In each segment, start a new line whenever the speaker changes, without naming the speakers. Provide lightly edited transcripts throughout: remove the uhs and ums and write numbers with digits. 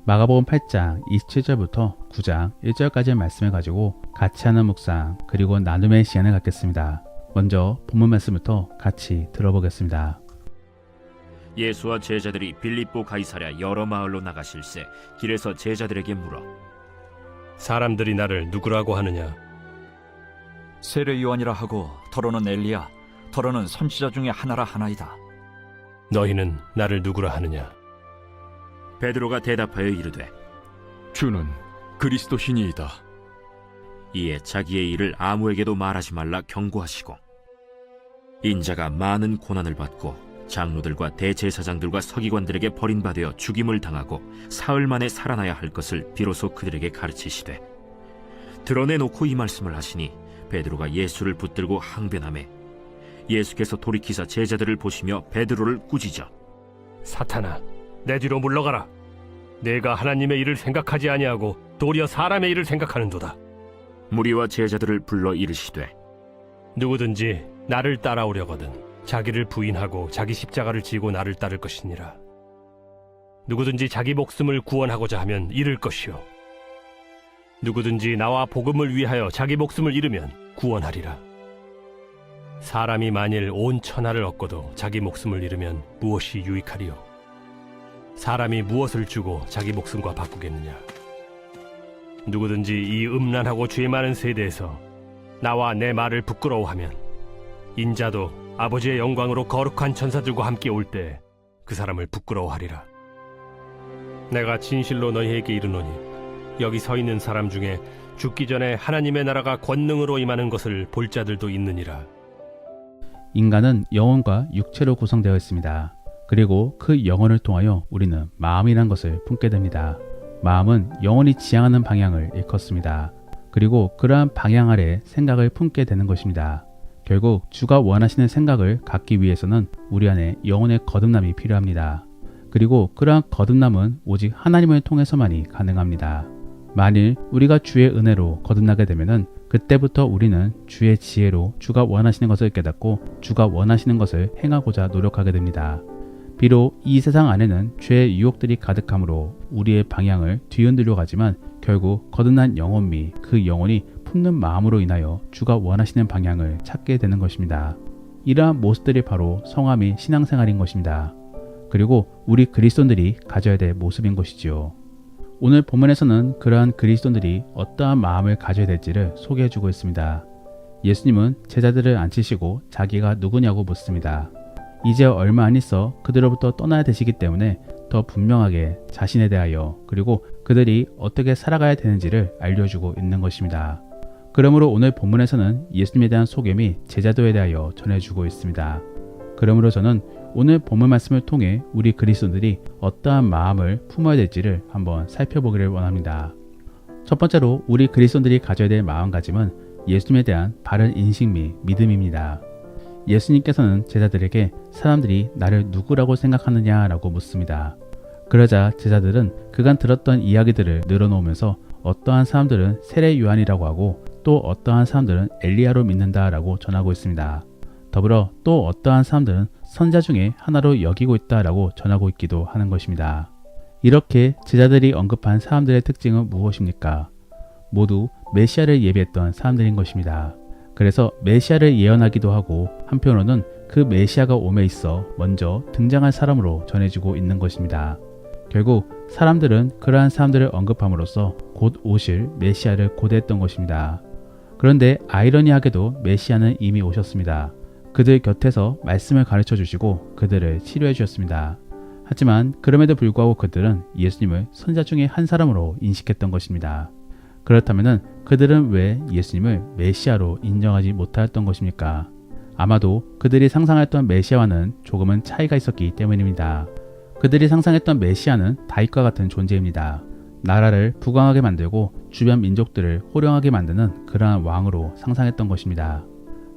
마가복음 8장 27절부터 9장 1절까지의 말씀을 가지고 같이 하는 묵상 그리고 나눔의 시간을 갖겠습니다. 먼저 본문 말씀부터 같이 들어보겠습니다.
예수와 제자들이 빌립보 가이사랴 여러 마을로 나가실새 길에서 제자들에게 물어
사람들이 나를 누구라고 하느냐?
세례 요한이라 하고 더러는 엘리야, 더러는 선지자 중에 하나라 하나이다.
너희는 나를 누구라 하느냐?
베드로가 대답하여 이르되
주는 그리스도시니이다.
이에 자기의 일을 아무에게도 말하지 말라 경고하시고 인자가 많은 고난을 받고 장로들과 대제사장들과 서기관들에게 버림받아 죽임을 당하고 사흘 만에 살아나야 할 것을 비로소 그들에게 가르치시되 드러내놓고 이 말씀을 하시니 베드로가 예수를 붙들고 항변하매 예수께서 돌이키사 제자들을 보시며 베드로를 꾸짖어
사탄아, 내 뒤로 물러가라. 내가 하나님의 일을 생각하지 아니하고 도리어 사람의 일을 생각하는도다.
무리와 제자들을 불러 이르시되
누구든지 나를 따라오려거든 자기를 부인하고 자기 십자가를 지고 나를 따를 것이니라. 누구든지 자기 목숨을 구원하고자 하면 잃을 것이요 누구든지 나와 복음을 위하여 자기 목숨을 잃으면 구원하리라. 사람이 만일 온 천하를 얻고도 자기 목숨을 잃으면 무엇이 유익하리요? 사람이 무엇을 주고 자기 목숨과 바꾸겠느냐? 누구든지 이 음란하고 죄 많은 세대에서 나와 내 말을 부끄러워하면 인자도 아버지의 영광으로 거룩한 천사들과 함께 올 때 그 사람을 부끄러워하리라. 내가 진실로 너희에게 이르노니 여기 서 있는 사람 중에 죽기 전에 하나님의 나라가 권능으로 임하는 것을 볼 자들도 있느니라.
인간은 영혼과 육체로 구성되어 있습니다. 그리고 그 영혼을 통하여 우리는 마음이란 것을 품게 됩니다. 마음은 영혼이 지향하는 방향을 일컫습니다. 그리고 그러한 방향 아래 생각을 품게 되는 것입니다. 결국 주가 원하시는 생각을 갖기 위해서는 우리 안에 영혼의 거듭남이 필요합니다. 그리고 그러한 거듭남은 오직 하나님을 통해서만이 가능합니다. 만일 우리가 주의 은혜로 거듭나게 되면은 그때부터 우리는 주의 지혜로 주가 원하시는 것을 깨닫고 주가 원하시는 것을 행하고자 노력하게 됩니다. 비록 이 세상 안에는 죄의 유혹들이 가득하므로 우리의 방향을 뒤흔들려 가지만 결국 거듭난 영혼 및 그 영혼이 품는 마음으로 인하여 주가 원하시는 방향을 찾게 되는 것입니다. 이러한 모습들이 바로 성화 및 신앙생활인 것입니다. 그리고 우리 그리스도인들이 가져야 될 모습인 것이지요. 오늘 본문에서는 그러한 그리스도인들이 어떠한 마음을 가져야 될지를 소개해주고 있습니다. 예수님은 제자들을 앉히시고 자기가 누구냐고 묻습니다. 이제 얼마 안 있어 그들로부터 떠나야 되시기 때문에 더 분명하게 자신에 대하여 그리고 그들이 어떻게 살아가야 되는지를 알려주고 있는 것입니다. 그러므로 오늘 본문에서는 예수님에 대한 소개 및 제자도에 대하여 전해주고 있습니다. 그러므로 저는 오늘 본문 말씀을 통해 우리 그리스도인들이 어떠한 마음을 품어야 될지를 한번 살펴보기를 원합니다. 첫 번째로 우리 그리스도인들이 가져야 될 마음가짐은 예수님에 대한 바른 인식 및 믿음입니다. 예수님께서는 제자들에게 사람들이 나를 누구라고 생각하느냐라고 묻습니다. 그러자 제자들은 그간 들었던 이야기들을 늘어놓으면서 어떠한 사람들은 세례 요한이라고 하고 또 어떠한 사람들은 엘리야로 믿는다라고 전하고 있습니다. 더불어 또 어떠한 사람들은 선지자 중에 하나로 여기고 있다라고 전하고 있기도 하는 것입니다. 이렇게 제자들이 언급한 사람들의 특징은 무엇입니까? 모두 메시아를 예비했던 사람들인 것입니다. 그래서 메시아를 예언하기도 하고 한편으로는 그 메시아가 옴에 있어 먼저 등장할 사람으로 전해지고 있는 것입니다. 결국 사람들은 그러한 사람들을 언급함으로써 곧 오실 메시아를 고대했던 것입니다. 그런데 아이러니하게도 메시아는 이미 오셨습니다. 그들 곁에서 말씀을 가르쳐 주시고 그들을 치료해 주셨습니다. 하지만 그럼에도 불구하고 그들은 예수님을 선지자 중에 한 사람으로 인식했던 것입니다. 그렇다면 그들은 왜 예수님을 메시아로 인정하지 못하였던 것입니까? 아마도 그들이 상상했던 메시아와는 조금은 차이가 있었기 때문입니다. 그들이 상상했던 메시아는 다윗과 같은 존재입니다. 나라를 부강하게 만들고 주변 민족들을 호령하게 만드는 그러한 왕으로 상상했던 것입니다.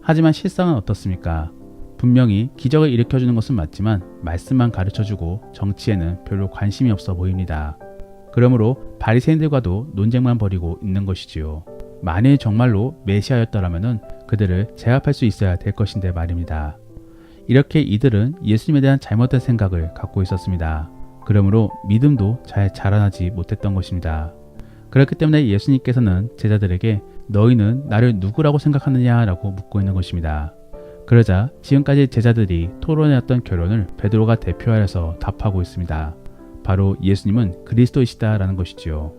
하지만 실상은 어떻습니까? 분명히 기적을 일으켜주는 것은 맞지만 말씀만 가르쳐주고 정치에는 별로 관심이 없어 보입니다. 그러므로 바리새인들과도 논쟁만 벌이고 있는 것이지요. 만일 정말로 메시아였더라면 그들을 제압할 수 있어야 될 것인데 말입니다. 이렇게 이들은 예수님에 대한 잘못된 생각을 갖고 있었습니다. 그러므로 믿음도 잘 자라나지 못했던 것입니다. 그렇기 때문에 예수님께서는 제자들에게 너희는 나를 누구라고 생각하느냐라고 묻고 있는 것입니다. 그러자 지금까지 제자들이 토론해왔던 결론을 베드로가 대표하여서 답하고 있습니다. 바로 예수님은 그리스도이시다라는 것이지요.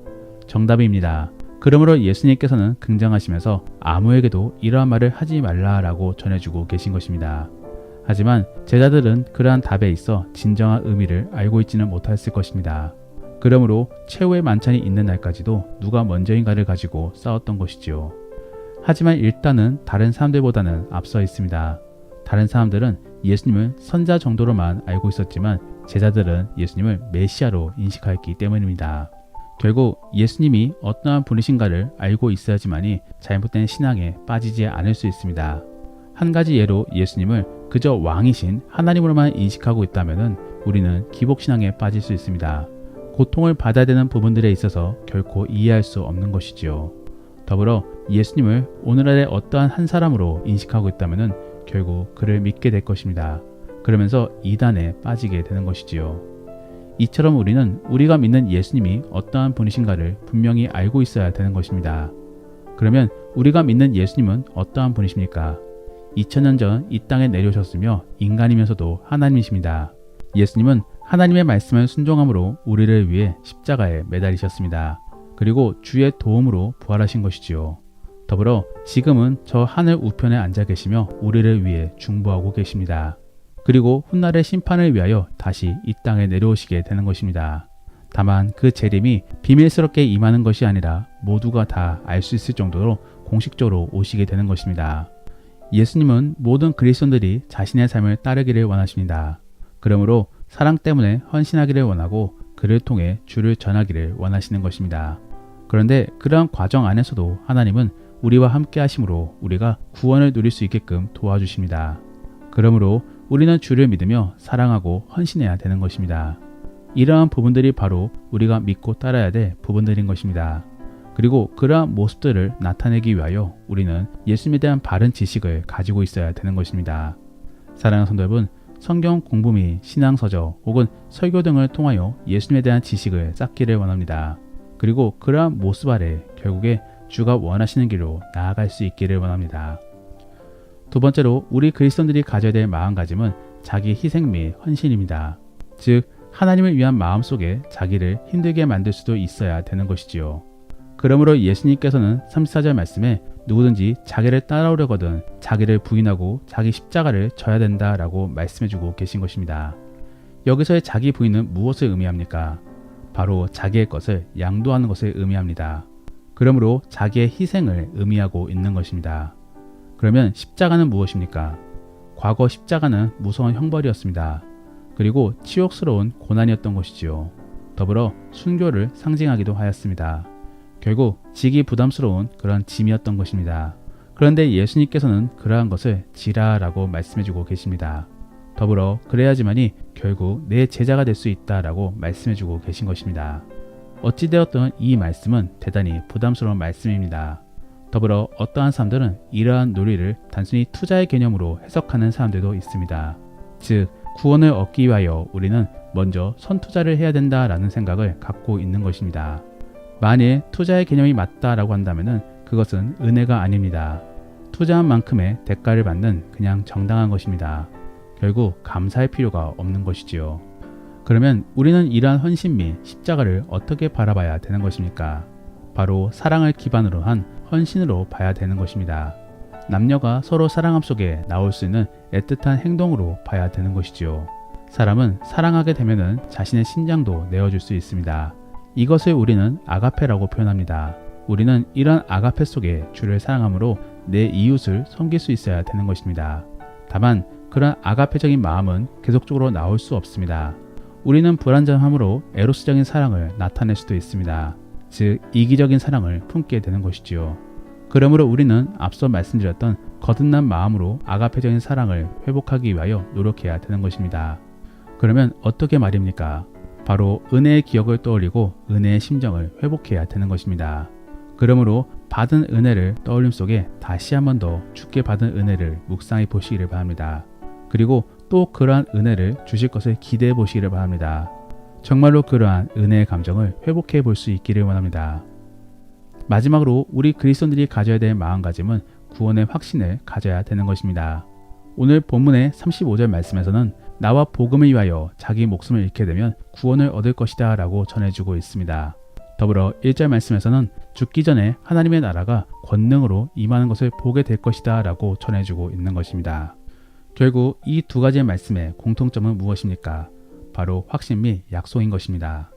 정답입니다. 그러므로 예수님께서는 긍정하시면서 아무에게도 이러한 말을 하지 말라라고 전해주고 계신 것입니다. 하지만 제자들은 그러한 답에 있어 진정한 의미를 알고 있지는 못했을 것입니다. 그러므로 최후의 만찬이 있는 날까지도 누가 먼저인가를 가지고 싸웠던 것이지요. 하지만 일단은 다른 사람들보다는 앞서 있습니다. 다른 사람들은 예수님을 선자 정도로만 알고 있었지만 제자들은 예수님을 메시아로 인식하였기 때문입니다. 결국 예수님이 어떠한 분이신가를 알고 있어야지만이 잘못된 신앙에 빠지지 않을 수 있습니다. 한 가지 예로 예수님을 그저 왕이신 하나님으로만 인식하고 있다면 우리는 기복신앙에 빠질 수 있습니다. 고통을 받아야 되는 부분들에 있어서 결코 이해할 수 없는 것이지요. 더불어 예수님을 오늘날의 어떠한 한 사람으로 인식하고 있다면 결국 그를 믿게 될 것입니다. 그러면서 이단에 빠지게 되는 것이지요. 이처럼 우리는 우리가 믿는 예수님이 어떠한 분이신가를 분명히 알고 있어야 되는 것입니다. 그러면 우리가 믿는 예수님은 어떠한 분이십니까? 2000년 전 이 땅에 내려오셨으며 인간이면서도 하나님이십니다. 예수님은 하나님의 말씀을 순종함으로 우리를 위해 십자가에 매달리셨습니다. 그리고 주의 도움으로 부활하신 것이지요. 더불어 지금은 저 하늘 우편에 앉아 계시며 우리를 위해 중보하고 계십니다. 그리고 훗날의 심판을 위하여 다시 이 땅에 내려오시게 되는 것입니다. 다만 그 재림이 비밀스럽게 임하는 것이 아니라 모두가 다 알 수 있을 정도로 공식적으로 오시게 되는 것입니다. 예수님은 모든 그리스도인들이 자신의 삶을 따르기를 원하십니다. 그러므로 사랑 때문에 헌신하기를 원하고 그를 통해 주를 전하기를 원하시는 것입니다. 그런데 그러한 과정 안에서도 하나님은 우리와 함께 하심으로 우리가 구원을 누릴 수 있게끔 도와주십니다. 그러므로 우리는 주를 믿으며 사랑하고 헌신해야 되는 것입니다. 이러한 부분들이 바로 우리가 믿고 따라야 될 부분들인 것입니다. 그리고 그러한 모습들을 나타내기 위하여 우리는 예수님에 대한 바른 지식을 가지고 있어야 되는 것입니다. 사랑하는 성도 여러분, 성경 공부 및 신앙서적 혹은 설교 등을 통하여 예수님에 대한 지식을 쌓기를 원합니다. 그리고 그러한 모습 아래 결국에 주가 원하시는 길로 나아갈 수 있기를 원합니다. 두 번째로 우리 그리스도인들이 가져야 될 마음가짐은 자기 희생 및 헌신입니다. 즉 하나님을 위한 마음 속에 자기를 힘들게 만들 수도 있어야 되는 것이지요. 그러므로 예수님께서는 34절 말씀에 누구든지 자기를 따라오려거든 자기를 부인하고 자기 십자가를 져야 된다라고 말씀해주고 계신 것입니다. 여기서의 자기 부인은 무엇을 의미합니까? 바로 자기의 것을 양도하는 것을 의미합니다. 그러므로 자기의 희생을 의미하고 있는 것입니다. 그러면 십자가는 무엇입니까? 과거 십자가는 무서운 형벌이었습니다. 그리고 치욕스러운 고난이었던 것이지요. 더불어 순교를 상징하기도 하였습니다. 결국 지기 부담스러운 그런 짐이었던 것입니다. 그런데 예수님께서는 그러한 것을 지라라고 말씀해주고 계십니다. 더불어 그래야지만이 결국 내 제자가 될 수 있다라고 말씀해주고 계신 것입니다. 어찌되었든 이 말씀은 대단히 부담스러운 말씀입니다. 더불어 어떠한 사람들은 이러한 논리를 단순히 투자의 개념으로 해석하는 사람들도 있습니다. 즉 구원을 얻기 위하여 우리는 먼저 선투자를 해야 된다라는 생각을 갖고 있는 것입니다. 만일 투자의 개념이 맞다라고 한다면 그것은 은혜가 아닙니다. 투자한 만큼의 대가를 받는 그냥 정당한 것입니다. 결국 감사할 필요가 없는 것이지요. 그러면 우리는 이러한 헌신 및 십자가를 어떻게 바라봐야 되는 것입니까? 바로 사랑을 기반으로 한 헌신으로 봐야 되는 것입니다. 남녀가 서로 사랑함 속에 나올 수 있는 애틋한 행동으로 봐야 되는 것이지요. 사람은 사랑하게 되면 자신의 심장도 내어줄 수 있습니다. 이것을 우리는 아가페라고 표현합니다. 우리는 이런 아가페 속에 주를 사랑함으로 내 이웃을 섬길 수 있어야 되는 것입니다. 다만 그런 아가페적인 마음은 계속적으로 나올 수 없습니다. 우리는 불완전함으로 에로스적인 사랑을 나타낼 수도 있습니다. 즉 이기적인 사랑을 품게 되는 것이지요. 그러므로 우리는 앞서 말씀드렸던 거듭난 마음으로 아가페적인 사랑을 회복하기 위하여 노력해야 되는 것입니다. 그러면 어떻게 말입니까? 바로 은혜의 기억을 떠올리고 은혜의 심정을 회복해야 되는 것입니다. 그러므로 받은 은혜를 떠올림 속에 다시 한 번 더 주께 받은 은혜를 묵상해 보시기를 바랍니다. 그리고 또 그러한 은혜를 주실 것을 기대해 보시기를 바랍니다. 정말로 그러한 은혜의 감정을 회복해 볼 수 있기를 원합니다. 마지막으로 우리 그리스도인들이 가져야 될 마음가짐은 구원의 확신을 가져야 되는 것입니다. 오늘 본문의 35절 말씀에서는 나와 복음을 위하여 자기 목숨을 잃게 되면 구원을 얻을 것이다 라고 전해주고 있습니다. 더불어 1절 말씀에서는 죽기 전에 하나님의 나라가 권능으로 임하는 것을 보게 될 것이다 라고 전해주고 있는 것입니다. 결국 이 두 가지의 말씀의 공통점은 무엇입니까? 바로 확신 및 약속인 것입니다.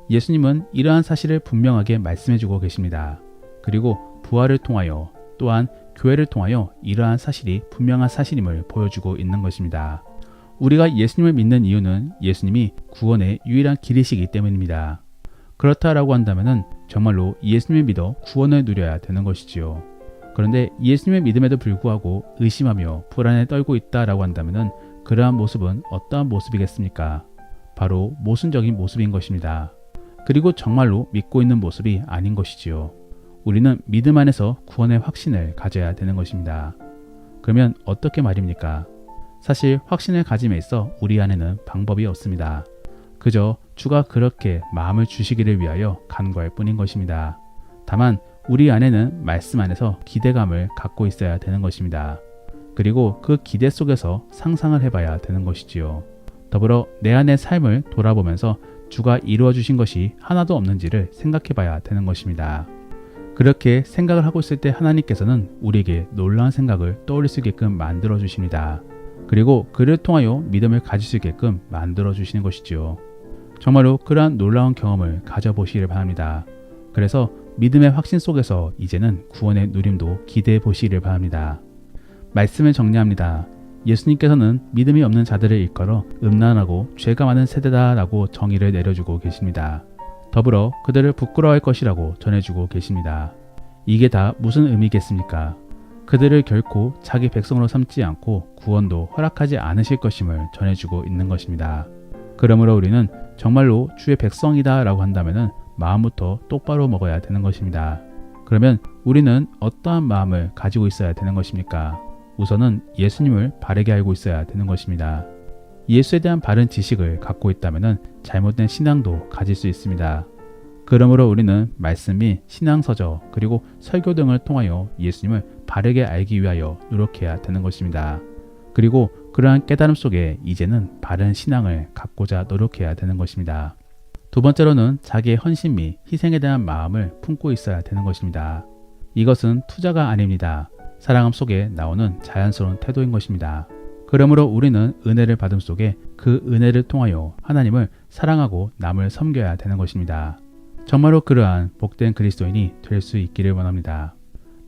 예수님은 이러한 사실을 분명하게 말씀해주고 계십니다. 그리고 부활을 통하여 또한 교회를 통하여 이러한 사실이 분명한 사실임을 보여주고 있는 것입니다. 우리가 예수님을 믿는 이유는 예수님이 구원의 유일한 길이시기 때문입니다. 그렇다라고 한다면 정말로 예수님을 믿어 구원을 누려야 되는 것이지요. 그런데 예수님을 믿음에도 불구하고 의심하며 불안에 떨고 있다라고 한다면 그러한 모습은 어떠한 모습이겠습니까? 바로 모순적인 모습인 것입니다. 그리고 정말로 믿고 있는 모습이 아닌 것이지요. 우리는 믿음 안에서 구원의 확신을 가져야 되는 것입니다. 그러면 어떻게 말입니까? 사실 확신을 가짐에 있어 우리 안에는 방법이 없습니다. 그저 주가 그렇게 마음을 주시기를 위하여 간구할 뿐인 것입니다. 다만 우리 안에는 말씀 안에서 기대감을 갖고 있어야 되는 것입니다. 그리고 그 기대 속에서 상상을 해봐야 되는 것이지요. 더불어 내 안의 삶을 돌아보면서 주가 이루어 주신 것이 하나도 없는지를 생각해 봐야 되는 것입니다. 그렇게 생각을 하고 있을 때 하나님께서는 우리에게 놀라운 생각을 떠올릴 수 있게끔 만들어 주십니다. 그리고 그를 통하여 믿음을 가질 수 있게끔 만들어 주시는 것이지요. 정말로 그러한 놀라운 경험을 가져보시기를 바랍니다. 그래서 믿음의 확신 속에서 이제는 구원의 누림도 기대해 보시기를 바랍니다. 말씀을 정리합니다. 예수님께서는 믿음이 없는 자들을 일컬어 음란하고 죄가 많은 세대다라고 정의를 내려주고 계십니다. 더불어 그들을 부끄러워할 것이라고 전해주고 계십니다. 이게 다 무슨 의미겠습니까? 그들을 결코 자기 백성으로 삼지 않고 구원도 허락하지 않으실 것임을 전해주고 있는 것입니다. 그러므로 우리는 정말로 주의 백성이다 라고 한다면 마음부터 똑바로 먹어야 되는 것입니다. 그러면 우리는 어떠한 마음을 가지고 있어야 되는 것입니까? 우선은 예수님을 바르게 알고 있어야 되는 것입니다. 예수에 대한 바른 지식을 갖고 있다면 잘못된 신앙도 가질 수 있습니다. 그러므로 우리는 말씀 및 신앙서적 그리고 설교 등을 통하여 예수님을 바르게 알기 위하여 노력해야 되는 것입니다. 그리고 그러한 깨달음 속에 이제는 바른 신앙을 갖고자 노력해야 되는 것입니다. 두 번째로는 자기의 헌신 및 희생에 대한 마음을 품고 있어야 되는 것입니다. 이것은 투자가 아닙니다. 사랑함 속에 나오는 자연스러운 태도인 것입니다. 그러므로 우리는 은혜를 받음 속에 그 은혜를 통하여 하나님을 사랑하고 남을 섬겨야 되는 것입니다. 정말로 그러한 복된 그리스도인이 될 수 있기를 원합니다.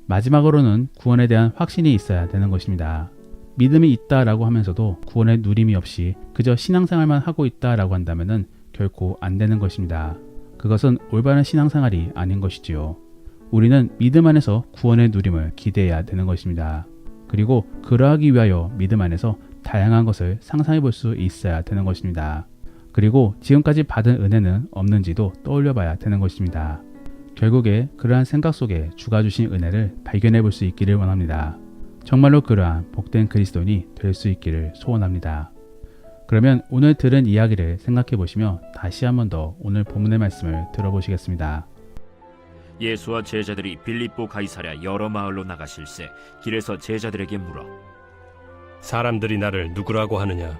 마지막으로는 구원에 대한 확신이 있어야 되는 것입니다. 믿음이 있다라고 하면서도 구원의 누림이 없이 그저 신앙생활만 하고 있다라고 한다면 결코 안 되는 것입니다. 그것은 올바른 신앙생활이 아닌 것이지요. 우리는 믿음 안에서 구원의 누림을 기대해야 되는 것입니다. 그리고 그러하기 위하여 믿음 안에서 다양한 것을 상상해 볼 수 있어야 되는 것입니다. 그리고 지금까지 받은 은혜는 없는지도 떠올려 봐야 되는 것입니다. 결국에 그러한 생각 속에 주가 주신 은혜를 발견해 볼 수 있기를 원합니다. 정말로 그러한 복된 그리스도인이 될 수 있기를 소원합니다. 그러면 오늘 들은 이야기를 생각해 보시며 다시 한 번 더 오늘 본문의 말씀을 들어보시겠습니다.
예수와 제자들이 빌립보 가이사랴 여러 마을로 나가실새 길에서 제자들에게 물어
사람들이 나를 누구라고 하느냐?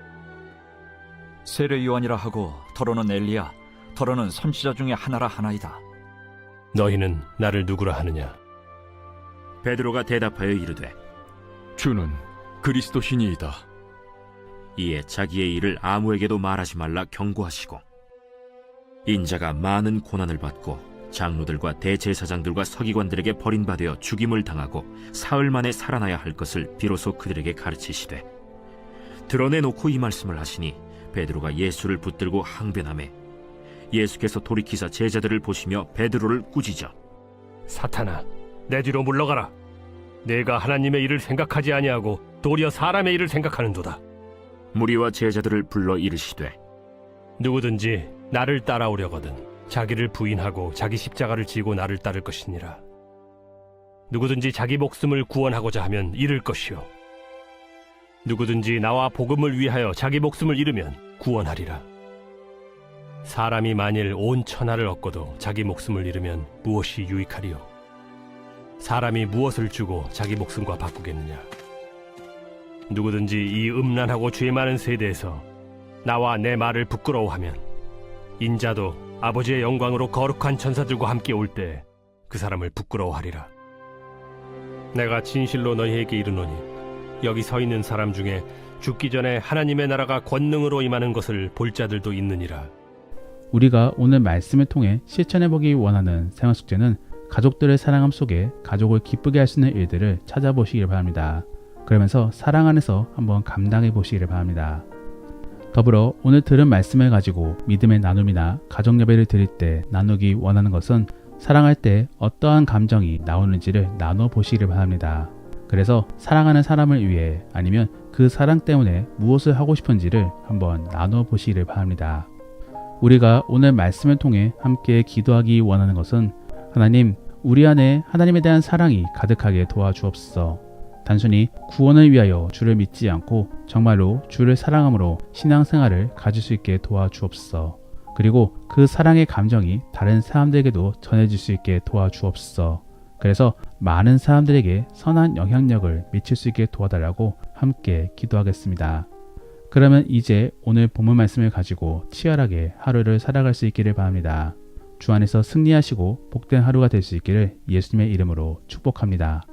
세례 요한이라 하고 더러는 엘리야, 더러는 선지자 중에 하나라 하나이다.
너희는 나를 누구라 하느냐?
베드로가 대답하여 이르되
주는 그리스도시니이다.
이에 자기의 일을 아무에게도 말하지 말라 경고하시고 인자가 많은 고난을 받고 장로들과 대제사장들과 서기관들에게 버림받아 죽임을 당하고 사흘 만에 살아나야 할 것을 비로소 그들에게 가르치시되 드러내놓고 이 말씀을 하시니 베드로가 예수를 붙들고 항변하매 예수께서 돌이키사 제자들을 보시며 베드로를 꾸짖어
사탄아, 내 뒤로 물러가라. 내가 하나님의 일을 생각하지 아니하고 도리어 사람의 일을 생각하는도다.
무리와 제자들을 불러 이르시되
누구든지 나를 따라오려거든 자기를 부인하고 자기 십자가를 지고 나를 따를 것이니라. 누구든지 자기 목숨을 구원하고자 하면 잃을 것이요 누구든지 나와 복음을 위하여 자기 목숨을 잃으면 구원하리라. 사람이 만일 온 천하를 얻고도 자기 목숨을 잃으면 무엇이 유익하리요? 사람이 무엇을 주고 자기 목숨과 바꾸겠느냐? 누구든지 이 음란하고 죄 많은 세대에서 나와 내 말을 부끄러워하면 인자도 아버지의 영광으로 거룩한 천사들과 함께 올 때 그 사람을 부끄러워하리라. 내가 진실로 너희에게 이르노니 여기 서 있는 사람 중에 죽기 전에 하나님의 나라가 권능으로 임하는 것을 볼 자들도 있느니라.
우리가 오늘 말씀을 통해 실천해보기 원하는 생활숙제는 가족들의 사랑함 속에 가족을 기쁘게 할 수 있는 일들을 찾아보시길 바랍니다. 그러면서 사랑 안에서 한번 감당해 보시기를 바랍니다. 더불어 오늘 들은 말씀을 가지고 믿음의 나눔이나 가정 예배를 드릴 때 나누기 원하는 것은 사랑할 때 어떠한 감정이 나오는지를 나눠 보시기를 바랍니다. 그래서 사랑하는 사람을 위해 아니면 그 사랑 때문에 무엇을 하고 싶은지를 한번 나눠 보시기를 바랍니다. 우리가 오늘 말씀을 통해 함께 기도하기 원하는 것은 하나님, 우리 안에 하나님에 대한 사랑이 가득하게 도와주옵소서. 단순히 구원을 위하여 주를 믿지 않고 정말로 주를 사랑함으로 신앙생활을 가질 수 있게 도와주옵소서. 그리고 그 사랑의 감정이 다른 사람들에게도 전해질 수 있게 도와주옵소서. 그래서 많은 사람들에게 선한 영향력을 미칠 수 있게 도와달라고 함께 기도하겠습니다. 그러면 이제 오늘 본문 말씀을 가지고 치열하게 하루를 살아갈 수 있기를 바랍니다. 주 안에서 승리하시고 복된 하루가 될 수 있기를 예수님의 이름으로 축복합니다.